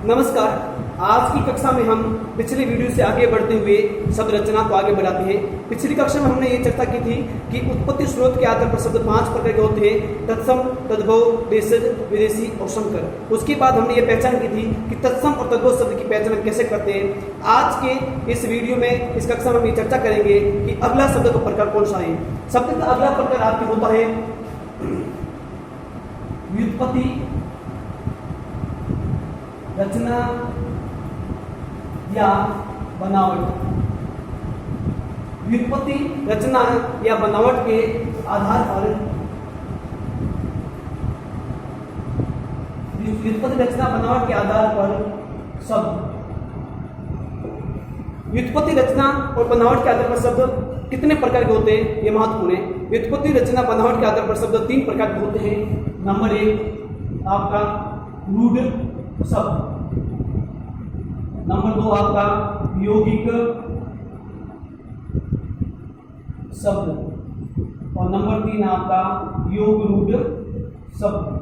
नमस्कार। आज की कक्षा में हम पिछली वीडियो से आगे बढ़ते हुए शब्द रचना को आगे बढ़ाते हैं। पिछली कक्षा में हमने ये चर्चा की थी कि उत्पत्ति स्रोत के आधार पर शब्द 5 प्रकार के होते हैं: तत्सम, तद्भव, देशज, विदेशी और संकर। उसके बाद हमने ये पहचान की थी कि तत्सम और तद्भव शब्द की पहचान कैसे करते हैं। आज के इस वीडियो में, इस कक्षा में हम ये चर्चा करेंगे कि अगला शब्द का प्रकार कौन सा है। शब्द का अगला प्रकार आपके होता है व्युत्पत्ति, रचना या बनावट। व्युत्पत्ति, रचना या बनावट के आधार पर व्युत्पत्ति, रचना, बनावट के आधार पर शब्द। व्युत्पत्ति, रचना और बनावट के आधार पर शब्द कितने प्रकार के होते हैं, ये महत्वपूर्ण है। व्युत्पत्ति, रचना, बनावट के आधार पर शब्द 3 प्रकार के होते हैं। नंबर 1 आपका रूढ़ शब्द, नंबर 2 आपका यौगिक शब्द और नंबर 3 आपका योग रूढ़ शब्द।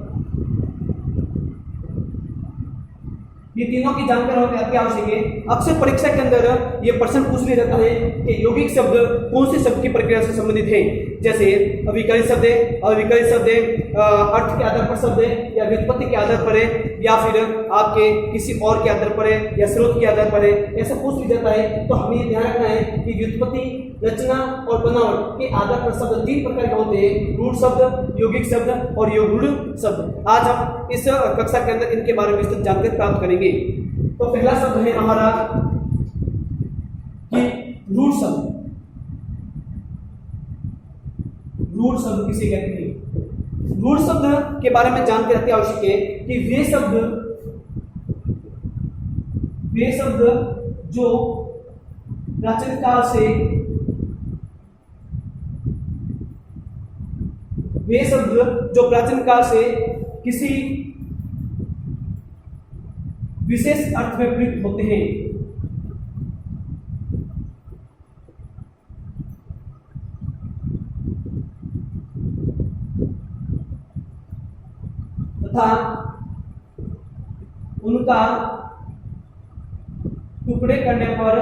ये तीनों की जानकारी होती है, क्या आवश्यक है। अक्सर परीक्षा के अंदर ये प्रश्न पूछ लिया जाता है कि यौगिक शब्द कौन से शब्द की प्रक्रिया से संबंधित है। जैसे अविकलित शब्द है, अविकलित शब्द है, अर्थ के आधार पर शब्द है, या व्युत्पत्ति के आधार पर है, या फिर आपके किसी और के आधार पर है, या स्रोत के आधार पर है। ऐसा पूछ लिया जाता है तो हमें ये ध्यान रखना है कि व्युत्पत्ति, रचना और बनावट के आधार पर शब्द 3 प्रकार के होते हैं: रूढ़ शब्द, यौगिक शब्द और योग रूढ़ शब्द। आज हम इस कक्षा के अंदर इनके बारे में विस्तृत जानकारी प्राप्त करेंगे। तो पहला शब्द है हमारा कि रूढ़ शब्द। रूढ़ शब्द किसे कहते हैं? रूढ़ शब्द के बारे में जानकारी अति आवश्यक है कि वे शब्द जो प्राचीन काल से, वे शब्द जो प्राचीन काल से किसी विशेष अर्थ में प्रयुक्त होते हैं। तथा उनका टुकड़े करने पर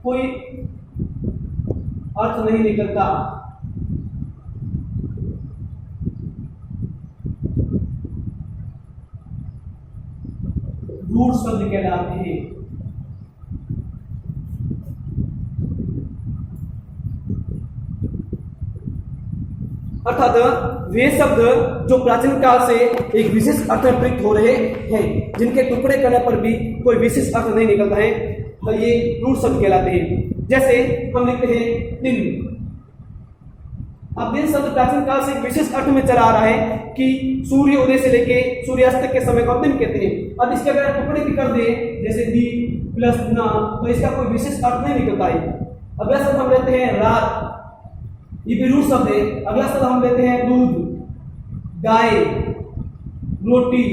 कोई अर्थ नहीं निकलता। रूढ़ शब्द कहलाते हैं। अर्थात वे शब्द जो प्राचीन काल से एक विशेष अर्थ में प्रयुक्त हो रहे हैं, जिनके टुकड़े करने पर भी कोई विशेष अर्थ नहीं निकलता है, तो ये रूढ़ शब्द कहलाते हैं। जैसे हम लिखते हैं दिन। अब दिन शब्द प्राचीन काल से एक विशेष अर्थ में चला आ रहा है कि सूर्य उदय से लेके सूर्यास्त के समय को दिन कहते हैं। अब इसके अगर टुकड़े भी कर दे, जैसे दी प्लस गुना, तो इसका कोई विशेष अर्थ नहीं निकलता है। अगला शब्द हम लेते हैं रात, ये भी रूढ़ शब्द है। अगला शब्द हम लेते हैं दूध, गाय, रोटी,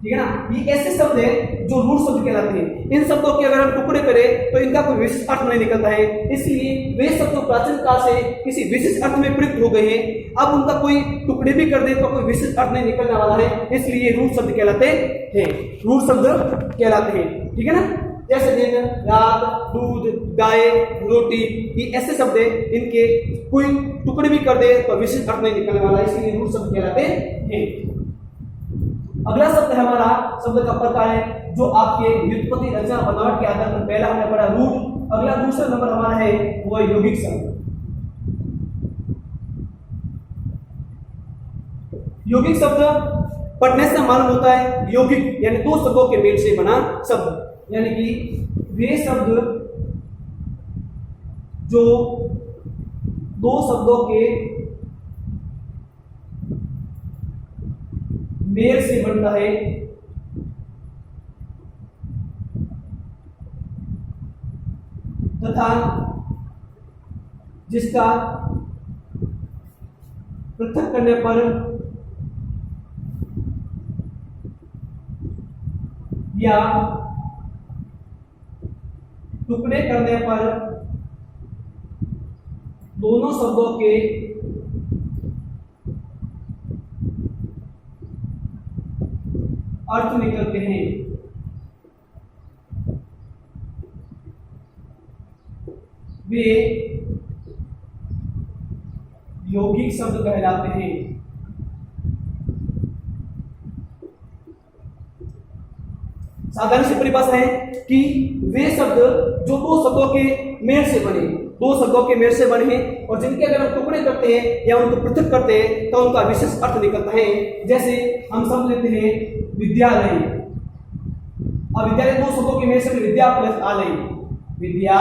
ठीक है ना। ये ऐसे शब्द है जो रूढ़ शब्द कहलाते हैं। इन शब्दों के अगर हम टुकड़े करें तो इनका कोई विशेष अर्थ नहीं निकलता है। इसलिए वे शब्द जो प्राचीन काल से किसी विशेष अर्थ में प्रयुक्त हो गए हैं, अब उनका कोई टुकड़े भी कर दे तो कोई विशेष अर्थ नहीं निकलने वाला है। इसलिए रूढ़ शब्द कहलाते हैं, रूढ़ शब्द कहलाते हैं, ठीक है ना। जैसे दिन, रात, दूध, गाय, रोटी, ये ऐसे शब्द है, इनके कोई टुकड़े भी कर दे तो विशेष अर्थ नहीं निकलने वाला है। इसलिए रूढ़ शब्द कहलाते हैं। अगला शब्द है हमारा शब्द का प्रकार है जो आपके व्युत्पत्ति, रचना, बनावट के आधार पर पहला हमने पढ़ा रूढ़। अगला दूसरा नंबर हमारा है वो यौगिक शब्द। यौगिक शब्द पढ़ने से मालूम होता है यौगिक यानी 2 शब्दों के मेल से बना शब्द, यानी कि वे शब्द जो 2 शब्दों के मेल से बनता है तथा जिसका पृथक करने पर या टुकड़े करने पर दोनों शब्दों के अर्थ निकलते हैं। वे यौगिक शब्द कहलाते हैं। साधारण सी परिभाषा है कि वे शब्द जो दो शब्दों के मेल से बने, दो शब्दों के मेल से बने हैं और जिनके अगर हम टुकड़े करते हैं या उनको पृथक करते हैं तो उनका विशेष अर्थ निकलता है। जैसे हम सब लेते हैं विद्यालय। अब विद्यालय दो शब्दों के मेल से विद्या प्लस आलय, विद्या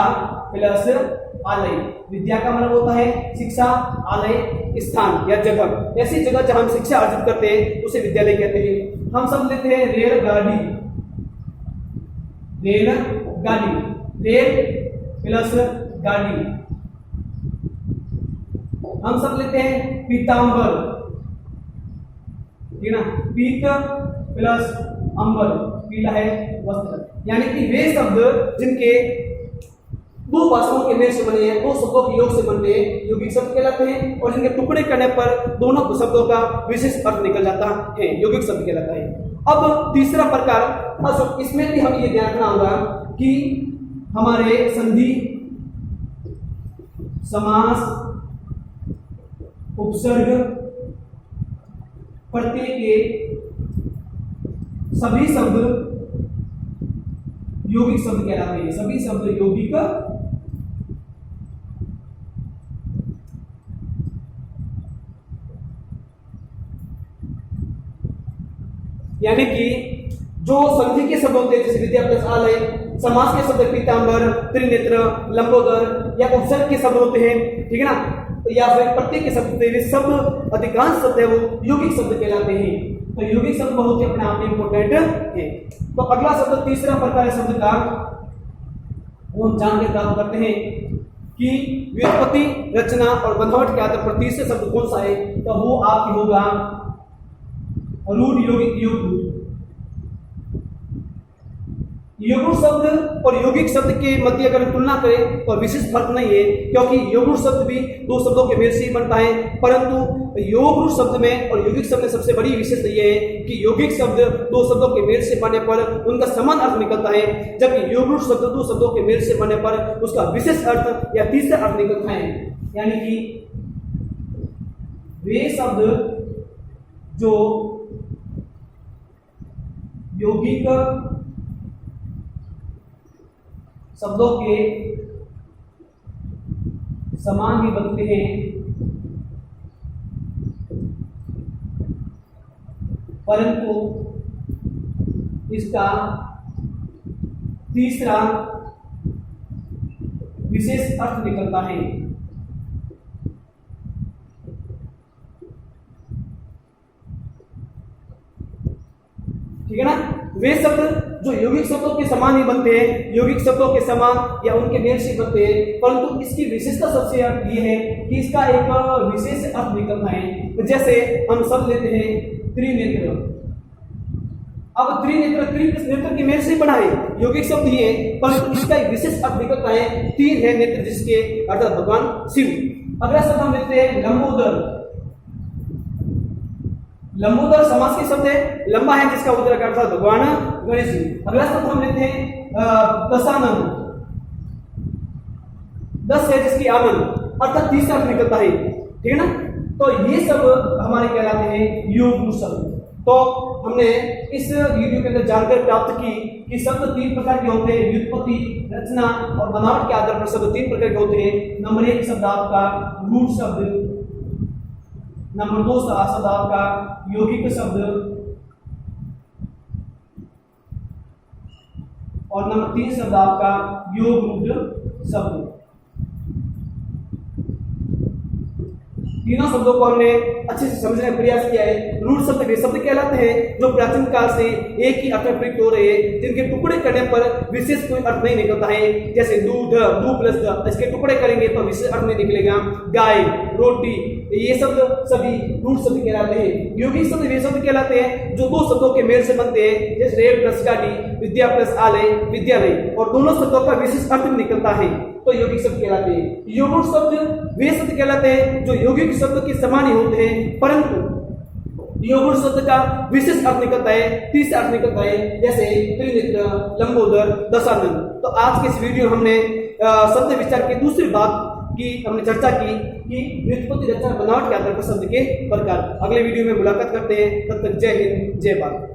प्लस आलय। विद्या का मतलब होता है शिक्षा, आलय स्थान या जगह। ऐसी जगह जहां हम शिक्षा अर्जित करते हैं उसे विद्यालय कहते हैं। हम सब लेते हैं रेलगाड़ी, रेलगाड़ी, रेल प्लस गाड़ी। हम सब लेते हैं पीतांबर, ठीक है ना, पीत प्लस अंबर, पीला है वस्त्र। यानी कि वे शब्द जिनके दो भाषाओं के मेल से बने हैं, दो शब्दों के योग से बनते हैं, यौगिक शब्द कहलाते हैं। और जिनके टुकड़े करने पर दोनों शब्दों का विशेष अर्थ निकल जाता है, यौगिक शब्द कहलाता है। अब तीसरा प्रकार, अब इसमें भी हम ये ध्यान रखना होगा कि हमारे संधि, समास, उपसर्ग, प्रत्यय के सभी शब्द यौगिक शब्द कहलाते हैं। सभी शब्द यौगिक यानी कि जो संधि के शब्द होते हैं जैसे विद्या प्लस आलय, समास के शब्द पीतांबर, त्रिनेत्र, लंबोदर या उपसर्ग के शब्द होते हैं, ठीक है ना, या फिर प्रत्यय के शब्द होते हैं, वे सब अधिकांश शब्द है वो यौगिक शब्द कहलाते हैं। तो यौगिक शब्द बहुत ही अपने आप में इंपॉर्टेंट है। तो अगला शब्द, तीसरा प्रकार शब्द का वो हम जान के प्राप्त करते हैं कि व्युत्पत्ति, रचना और बनावट के आधार पर तीसरा शब्द कौन सा है, तो वो आपकी होगा रूढ़ यौगिक युग। यौगिक शब्द और यौगिक शब्द के मध्य अगर तुलना करें तो विशेष फर्क नहीं है, क्योंकि यौगिक शब्द भी दो शब्दों के मेल से ही बनता है। परंतु यौगिक शब्द में और यौगिक शब्द में सबसे बड़ी विशेषता यह है कि यौगिक शब्द दो शब्दों के मेल से बनने पर उनका समान अर्थ निकलता है, जबकि यौगिक शब्द दो शब्दों के मेल से बनने पर उसका विशेष अर्थ या तीसरा अर्थ निकलता है। यानी कि वे शब्द जो यौगिक शब्दों के समान ही बनते हैं, परंतु इसका तीसरा विशेष अर्थ निकलता है। ठीक है ना, वे शब्द जो यौगिक शब्दों के समान ही बनते हैं, यौगिक शब्दों के समान या उनके मेल से बनते हैं, परंतु इसकी विशेषता सबसे ये है कि इसका एक विशेष अर्थ निकलता है। जैसे हम सब लेते हैं त्रिनेत्र। अब त्रिनेत्र के मेल से बना है, यौगिक शब्द ही है, परंतु इसका एक विशेष अर्थ निकलता है। तीन है नेत्र जिसके अर्थात भगवान शिव। अगला शब्द हम लेते हैं लंबोदर। लंबोदर समास के शब्द है, लंबा है जिसका उदर का अर्थात भगवान गणेश जी। अगला शब्द हम लेते हैं दशानन। 10 है जिसकी आनंद अर्थात तीसरा अर्थ निकलता है, ठीक है ना। तो ये सब हमारे कहलाते हैं यौगिक शब्द। तो हमने इस वीडियो के अंदर जानकारी प्राप्त की कि शब्द 3 प्रकार के होते हैं, व्युत्पत्ति, रचना और बनावट के आधार पर शब्द 3 प्रकार के होते हैं। नंबर 1 शब्द आपका रूढ़ शब्द, नंबर 2 शब्द आपका यौगिक शब्द, और नंबर 3 शब्द आपका योग शब्द। तीनों शब्दों को हमने अच्छे से समझने का प्रयास किया है। रूढ़ शब्द वे शब्द कहलाते हैं जो प्राचीन काल से एक ही अर्थ में प्रयुक्त हो रहे हैं, जिनके टुकड़े करने पर विशेष कोई अर्थ नहीं निकलता है। जैसे दूध, दू प्लस द, इसके टुकड़े करेंगे तो विशेष अर्थ नहीं निकलेगा। गाय, रोटी, ये शब्द सभी रूढ़ शब्द कहलाते हैं। यौगिक शब्द वे शब्द कहलाते हैं जो दो शब्दों के मेल से बनते हैं, जैसे रेल प्लस गाड़ी, विद्या प्लस आलय, विद्यालय, और दोनों शब्दों का विशेष अर्थ निकलता है, तो यौगिक शब्द कहलाते हैं। यौगिक शब्द वे शब्द कहलाते हैं जो यौगिक शब्द के समान ही होते हैं, परंतु योगुण शब्द का विशेष अर्थ निकलता है, तीसरा अर्थ निकलता है, जैसे त्रिनेत्र, लंबोदर, दशानन। तो आज के इस वीडियो हमने शब्द विचार की दूसरी बात की हमने चर्चा की कि व्युत्पत्ति, रचना, बनावट के आधार पर शब्द के प्रकार। अगले वीडियो में मुलाकात करते हैं, तब तक जय हिंद, जय भारत।